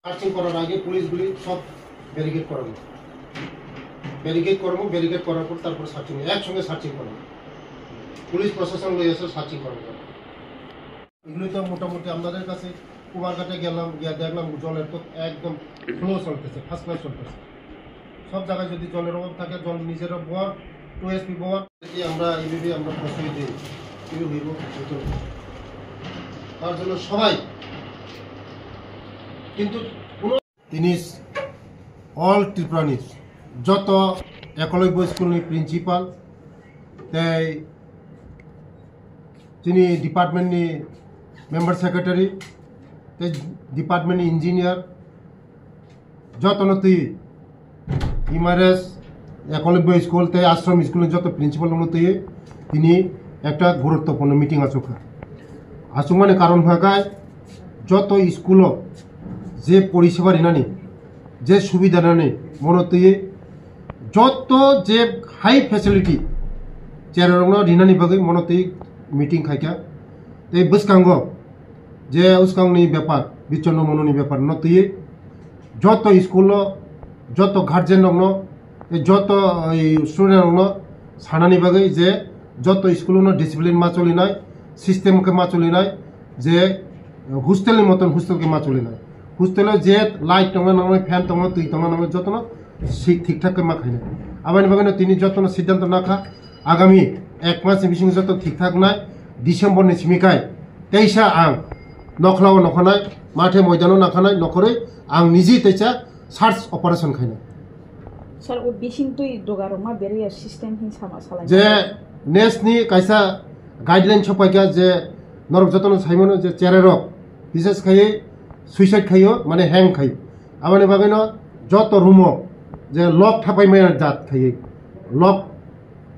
Searching করার আগে পুলিশগুলি সব ব্যারিকেড করাবো, ব্যারিকেড করার পর তারপর সার্চিং, একসঙ্গে সার্চিং করাবো, পুলিশ প্রশাসন লয়ে এসে সার্চিং করাবো। এগুলি তো মোটামুটি আমাদের কাছে কুমারঘাটে গেলাম, গিয়ে দেখলাম জলের তো একদম ফ্লো চলতেছে, ফার্স্ট ক্লাস চলতেছে। সব জায়গায় যদি জলের অভাব থাকে, জল নিজের বর 2SP বর আমরা এইভাবে আমরা প্রশ্রয় দিই, কি হইব তার জন্য সবাই কিন্তু তিনিস অল ত্রিপুরানিস যত একলব্য স্কুলনি প্রিন্সিপাল তাই তিনি ডিপার্টমেন্টনি মেম্বার সেক্রেটারি তাই ডিপার্টমেন্টনি ইঞ্জিনিয়ার যতন তুই ইমারেস একলব্য স্কুল তাই আশ্রম স্কুলের যত প্রিন্সিপাল তুই তিনি একটা গুরুত্বপূর্ণ মিটিং আসুক মানে কারণ ভাগায় যত স্কুলও যে পরিষেবা রিনানি যে সুবিধা নানি মনতে যত যে হাই ফেসিলিটি চেরং রিনানি बागै মনতে মিটিং খাইকা এই বসকাঙ্গ যে উসকাংনি ব্যাপার বিচন্ন মননি ব্যাপার নতে যত স্কুল যত গার্জেন রং যত স্টুডেন্ট সানানি बागै যে যত স্কুল ডিসিপ্লিন মা চলিনাय সিস্টেমকে মা চলিনাय যে হোস্টেলनि মতন হোস্টেলকে মা চলিনাय হোস্টেলে যে লাইট দङ নङै ফ্যান দङ তুই দङ নङै যতন ঠিকঠাক মা খাইনাय আবানি বাগানে তিনি যতন সিদ্ধান্ত নাখা আগামী 1 মাস বিসিং যত ঠিকঠাক নাই ডিসেম্বরनि सिमिकाय तेइसा आं नखलाव नखनाय माथे मयदानाव नाखानाय नखरै आं निजि तेइसा सार्च अपारेशन खायनाय सर ओ बिसिं तुई दगारमा बेरियर सिस्टेम हिं सामा सालाय जे नेसनि कायसा गाइडलाइन छपायगा जे नरक जतन साइमन जे चेरेरक विशेष खायै सुइसाइड खायो माने हैंग खायो आमानि बागैनो जत रूमो जे लक थापायमाय जात खायो लक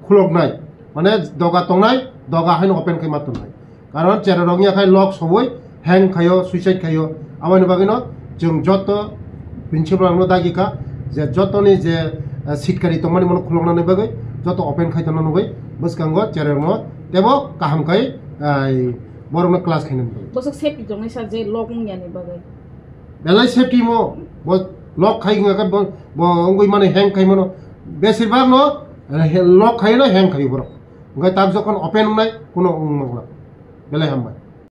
खुलकनाय माने दगा तंनाय दगा हाइन ओपन खाय मातनाय कारण चेरेरकनि आखाय लक सबय हैंग खायो सुइसाइड खायो आमानि बागैनो जों जत प्रिन्सिपाल दागिखा जे जतनि जे सिटकारि तंमानि मन खुलकनानै बागै जत ओपन खाय तंना नुबाय बसकांगो चेरेरनो तेबो काहामखाय बरनो क्लास खायनाय बसक सेफटि दंनाय सा जे लक यानि बागै बेलाय सेफ्टी मो लक खाइगा बंगै माने हैंग खाइ मनो बेसिरभाग न लक खाइ न हैंग खाइ बर ओंखाय ताक जखन ओपेन नाय कोनो बेलाय हामबाय